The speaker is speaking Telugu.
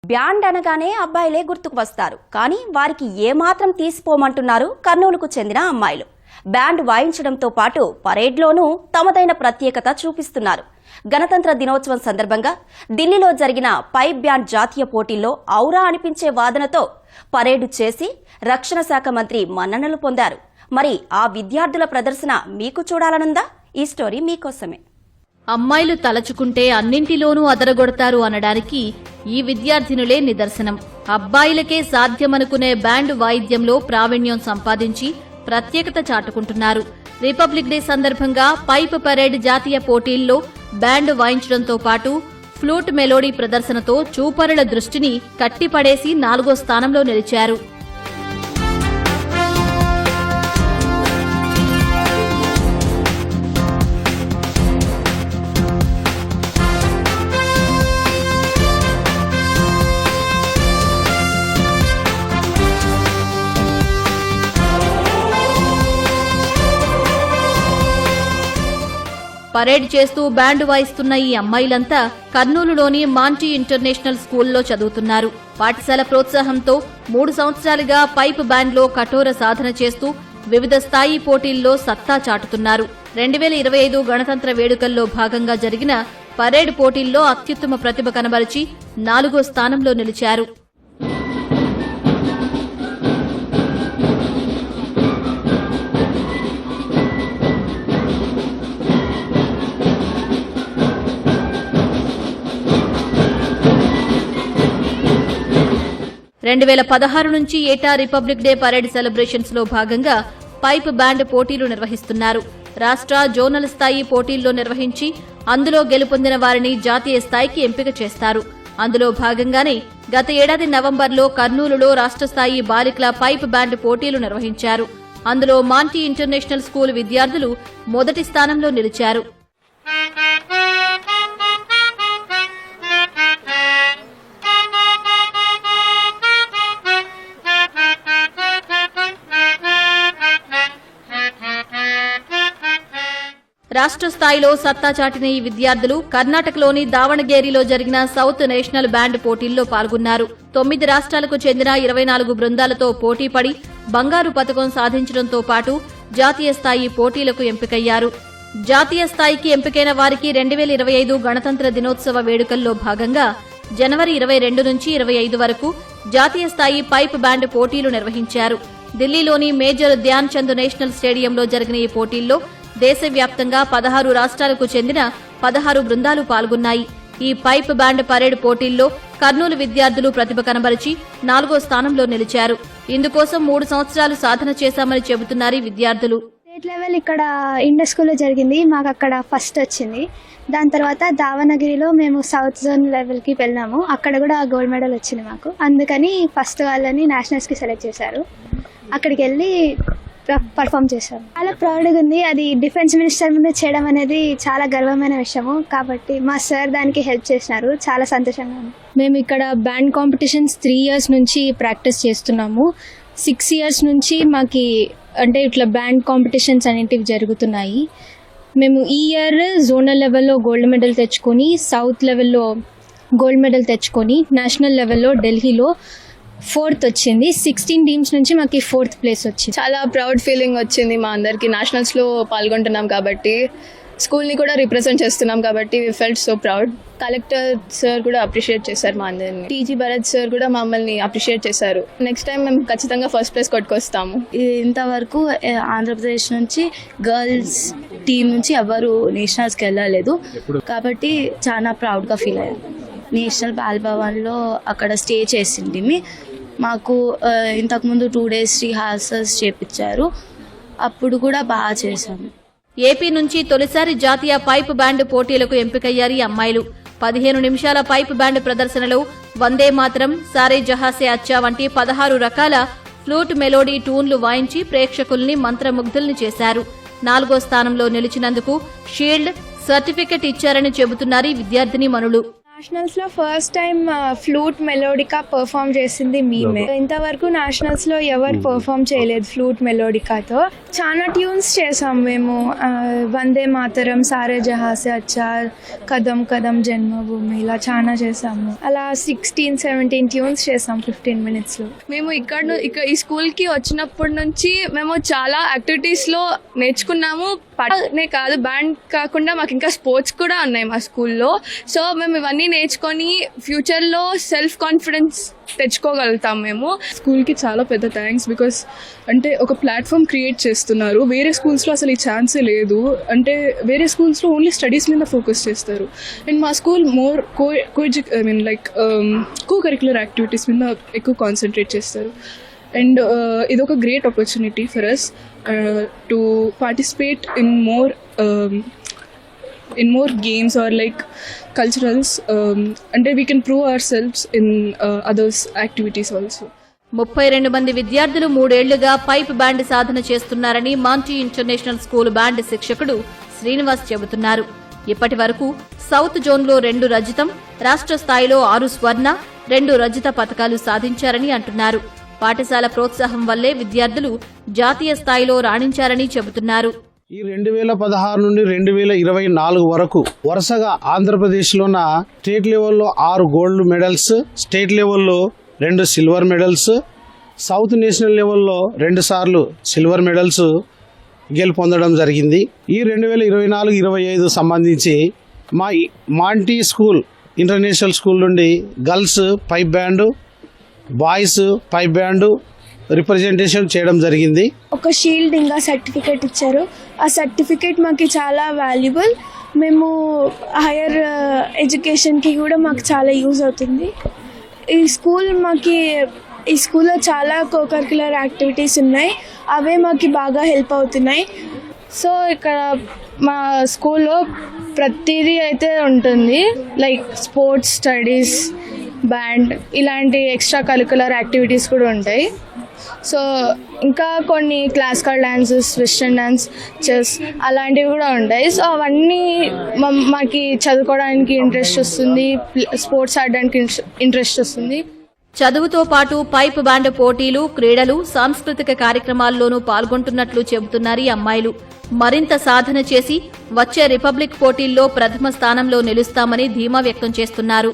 బ్యాండ్ అనగానే అబ్బాయిలే గుర్తుకు వస్తారు. కానీ వారికి ఏమాత్రం తీసిపోమంటున్నారు కర్నూలుకు చెందిన అమ్మాయిలు. బ్యాండ్ వాయించడంతో పాటు పరేడ్లోనూ తమదైన ప్రత్యేకత చూపిస్తున్నారు. గణతంత్ర దినోత్సవం సందర్భంగా ఢిల్లీలో జరిగిన పైప్ బ్యాండ్ జాతీయ పోటీల్లో ఔరా అనిపించే వాదనతో పరేడ్ చేసి రక్షణ శాఖ మంత్రి మన్ననలు పొందారు. మరి ఆ విద్యార్థుల ప్రదర్శన మీకు చూడాలనుందా? ఈ స్టోరీ మీకోసమే. అమ్మాయిలు తలచుకుంటే అన్నింటిలోనూ అదరగొడతారు అనడానికి ఈ విద్యార్థినులే నిదర్శనం. అబ్బాయిలకే సాధ్యమనుకునే బ్యాండ్ వాయిద్యంలో ప్రావీణ్యం సంపాదించి ప్రత్యేకత చాటుకుంటున్నారు. రిపబ్లిక్ డే సందర్భంగా పైప్ పరేడ్ జాతీయ పోటీల్లో బ్యాండ్ వాయించడంతో పాటు ఫ్లూట్ మెలోడీ ప్రదర్శనతో చూపరుల దృష్టిని కట్టిపడేసి 4వ స్థానంలో నిలిచారు. పరేడ్ చేస్తూ బ్యాండ్ వాయిస్తున్న ఈ అమ్మాయిలంతా కర్నూలులోని మాంటీ ఇంటర్నేషనల్ స్కూల్లో చదువుతున్నారు. పాఠశాల ప్రోత్సాహంతో 3 సంవత్సరాలుగా పైప్ బ్యాండ్లో కఠోర సాధన చేస్తూ వివిధ స్థాయి పోటీల్లో సత్తా చాటుతున్నారు. 2025 గణతంత్ర వేడుకల్లో భాగంగా జరిగిన పరేడ్ పోటీల్లో అత్యుత్తమ ప్రతిభ కనబరిచి 4వ స్థానంలో నిలిచారు. రెండు 2016 నుంచి ఏటా రిపబ్లిక్ డే పరేడ్ సెలబ్రేషన్స్ లో భాగంగా పైప్ బ్యాండ్ పోటీలు నిర్వహిస్తున్నారు. రాష్ట్ర, జోనల్ స్థాయి పోటీల్లో నిర్వహించి అందులో గెలుపొందిన వారిని జాతీయ స్థాయికి ఎంపిక చేస్తారు. అందులో భాగంగానే గత ఏడాది నవంబర్లో కర్నూలులో రాష్ట్ర స్థాయి బాలికల పైప్ బ్యాండ్ పోటీలు నిర్వహించారు. అందులో మాంటీ ఇంటర్నేషనల్ స్కూల్ విద్యార్థులు మొదటి స్థానంలో నిలిచారు. రాష్ట్ర స్థాయిలో సత్తా చాటిన ఈ విద్యార్థులు కర్ణాటకలోని దావణగేరిలో జరిగిన సౌత్ నేషనల్ బ్యాండ్ పోటీల్లో పాల్గొన్నారు. 9 రాష్ట్రాలకు చెందిన 24 బృందాలతో పోటీపడి బంగారు పతకం సాధించడంతో పాటు జాతీయ స్థాయి పోటీలకు ఎంపికయ్యారు. జాతీయ స్థాయికి ఎంపికైన వారికి 2025 గణతంత్ర దినోత్సవ వేడుకల్లో భాగంగా జనవరి 22 నుంచి 25 వరకు జాతీయ స్థాయి పైప్ బ్యాండ్ పోటీలు నిర్వహించారు. ఢిల్లీలోని మేజర్ ధ్యాన్ చంద్ నేషనల్ స్టేడియంలో జరిగిన ఈ పోటీల్లో దేశవ్యాప్తంగా 16 రాష్ట్రాలకు చెందిన 16 బృందాలు పాల్గొన్నాయి. ఈ పైప్ బ్యాండ్ పరేడ్ పోటీల్లో కర్నూలు విద్యార్థులు ప్రతిభ కనబరిచి 4వ స్థానంలో నిలిచారు. ఇందుకోసం 3 సంవత్సరాలు సాధన చేశామని చెబుతున్నారు విద్యార్థులు. స్టేట్ లెవెల్ ఇక్కడ ఇండస్ స్కూల్లో జరిగింది. మాకు అక్కడ ఫస్ట్ వచ్చింది. దాని తర్వాత దావణగిరిలో మేము సౌత్ జోన్ లెవెల్కి వెళ్ళినాము. అక్కడ కూడా గోల్డ్ మెడల్ వచ్చింది మాకు. అందుకని ఫస్ట్ వాళ్ళని నేషనల్స్కి సెలెక్ట్ చేశారు. అక్కడికి వెళ్ళి పర్ఫామ్ చేశారు. చాలా ప్రౌడ్గా ఉంది. అది డిఫెన్స్ మినిస్టర్ ముందు చేయడం అనేది చాలా గర్వమైన విషయము. కాబట్టి మా సార్ దానికి హెల్ప్ చేసినారు. చాలా సంతోషంగా ఉంది. మేము ఇక్కడ బ్యాండ్ కాంపిటీషన్స్ 3 years నుంచి ప్రాక్టీస్ చేస్తున్నాము. 6 years నుంచి మాకు అంటే ఇట్లా బ్యాండ్ కాంపిటీషన్స్ అనేటివి జరుగుతున్నాయి. మేము ఈ ఇయర్ జోనల్ లెవెల్లో గోల్డ్ మెడల్ తెచ్చుకొని, సౌత్ లెవెల్లో గోల్డ్ మెడల్ తెచ్చుకొని, నేషనల్ లెవెల్లో ఢిల్లీలో 4th వచ్చింది. 16 టీమ్స్ నుంచి మాకు 4th ప్లేస్ వచ్చింది. చాలా ప్రౌడ్ ఫీలింగ్ వచ్చింది మా అందరికి. నేషనల్స్లో పాల్గొంటున్నాం కాబట్టి, స్కూల్ని కూడా రిప్రజెంట్ చేస్తున్నాం కాబట్టి we felt so proud. Collector sir కూడా అప్రిషియేట్ చేశారు మా అందరిని. టీజీ భరత్ సార్ కూడా మమ్మల్ని అప్రిషియేట్ చేశారు. నెక్స్ట్ టైం మేము ఖచ్చితంగా ఫస్ట్ ప్లేస్ కొట్టుకొస్తాము. ఇంతవరకు ఆంధ్రప్రదేశ్ నుంచి గర్ల్స్ టీం నుంచి ఎవరు నేషనల్స్కి వెళ్ళలేదు కాబట్టి చాలా ప్రౌడ్గా ఫీల్ అయ్యారు. నేషనల్ బాల్భవన్లో అక్కడ స్టే చేసింది. మాకు ఇంతకుముందు 2 days రిహార్సల్స్ చేపించారు. అప్పుడు కూడా బాగా చేశాము. ఏపీ నుంచి తొలిసారి జాతీయ పైప్ బ్యాండ్ పోటీలకు ఎంపికయ్యారు ఈ అమ్మాయిలు. 15 నిమిషాల పైప్ బ్యాండ్ ప్రదర్శనలో వందే మాత్రం, సారే జహాసే అచ్చా వంటి 16 రకాల ఫ్లూట్ మెలోడీ ట్యూన్లు వాయించి ప్రేక్షకుల్ని మంత్రముగ్ధుల్ని చేశారు. 4వ స్థానంలో నిలిచినందుకు షీల్డ్, సర్టిఫికెట్ ఇచ్చారని చెబుతున్నారు ఈ విద్యార్థిని మనులు. నేషనల్స్ లో ఫస్ట్ టైం ఫ్లూట్ మెలోడికా పర్ఫామ్ చేసింది మేమే. ఇంతవరకు నేషనల్స్ లో ఎవరు పర్ఫామ్ చేయలేదు ఫ్లూట్ మెలోడికాతో. చాలా ట్యూన్స్ చేసాం మేము, వందే మాతరం, సారే జహాసే అచ్చా, కదం కదం జన్మభూమి, ఇలా చాలా చేసాము. అలా 16-17 ట్యూన్స్ చేసాం 15 minutes లో. మేము ఇక్కడ ఈ స్కూల్కి వచ్చినప్పటి నుంచి మేము చాలా యాక్టివిటీస్లో నేర్చుకున్నాము. పాటనే కాదు, బ్యాండ్ కాకుండా మాకు ఇంకా స్పోర్ట్స్ కూడా ఉన్నాయి మా స్కూల్లో. సో మేము ఇవన్నీ నేర్చుకొని ఫ్యూచర్లో సెల్ఫ్ కాన్ఫిడెన్స్ తెచ్చుకోగలుగుతాం. మేము స్కూల్కి చాలా పెద్ద థ్యాంక్స్. బికాస్ అంటే ఒక ప్లాట్ఫామ్ క్రియేట్ చేస్తున్నారు. వేరే స్కూల్స్లో అసలు ఈ ఛాన్సే లేదు. అంటే వేరే స్కూల్స్లో ఓన్లీ స్టడీస్ మీద ఫోకస్ చేస్తారు. అండ్ మా school more co curricular activities మీద ఎక్కువ కాన్సన్ట్రేట్ చేస్తారు. అండ్ ఇది ఒక great opportunity for us to participate in more games or like culturals, and we can prove ourselves in others activities also. 32 మంది విద్యార్థులు 3 ఏళ్లుగా పైప్ బ్యాండ్ సాధన చేస్తున్నారని మాంటీ ఇంటర్నేషనల్ స్కూల్ బ్యాండ్ శిక్షకుడు శ్రీనివాస్ చెబుతున్నారు. ఇప్పటి వరకు సౌత్ జోన్లో 2 రజతం, రాష్ట్ర స్థాయిలో 6 స్వర్ణ, 2 రజత పతకాలు సాధించారని అంటున్నారు. పాఠశాల ప్రోత్సాహం వల్లే విద్యార్థులు జాతీయ స్థాయిలో రాణించారని చెబుతున్నారు. ఈ 2016 నుండి 2024 వరకు వరుసగా ఆంధ్రప్రదేశ్లోన స్టేట్ లెవెల్లో 6 గోల్డ్ మెడల్స్, స్టేట్ లెవెల్లో 2 సిల్వర్ మెడల్స్, సౌత్ నేషనల్ లెవెల్లో 2 సార్లు సిల్వర్ మెడల్స్ గెలుపొందడం జరిగింది. ఈ 2024-25 సంబంధించి మా మాంటీ స్కూల్ ఇంటర్నేషనల్ స్కూల్ నుండి girls pipe band, boys pipe band representation చేయడం జరిగింది. ఒక షీల్డ్ ఇంకా సర్టిఫికేట్ ఇచ్చారు. ఆ సర్టిఫికేట్ మాకు చాలా వాల్యుబుల్. మేము హైయర్ ఎడ్యుకేషన్కి కూడా మాకు చాలా యూజ్ అవుతుంది. ఈ స్కూల్లో చాలా కోకరిక్యులర్ యాక్టివిటీస్ ఉన్నాయి, అవే మాకు బాగా హెల్ప్ అవుతున్నాయి. సో ఇక్కడ మా స్కూల్లో ప్రతిదీ అయితే ఉంటుంది, లైక్ స్పోర్ట్స్, స్టడీస్, బ్యాండ్, ఇలాంటి ఎక్స్ట్రా కరిక్యులర్ యాక్టివిటీస్ కూడా ఉంటాయి. సో ఇంకా కొన్ని classical dances, western dance, chess అలాంటివి కూడా ఉంటాయి. సో అవన్నీ మాకు చదువుకోవడానికి ఇంట్రెస్ట్ వస్తుంది, స్పోర్ట్స్ ఆడడానికి ఇంట్రెస్ట్ వస్తుంది. చదువుతో పాటు పైప్ బ్యాండ్ పోటీలు, క్రీడలు, సాంస్కృతిక కార్యక్రమాల్లోనూ పాల్గొంటున్నట్లు చెబుతున్నారు ఈ అమ్మాయిలు. మరింత సాధన చేసి వచ్చే రిపబ్లిక్ పోటీల్లో ప్రథమ స్థానంలో నిలుస్తామని ధీమా వ్యక్తం చేస్తున్నారు.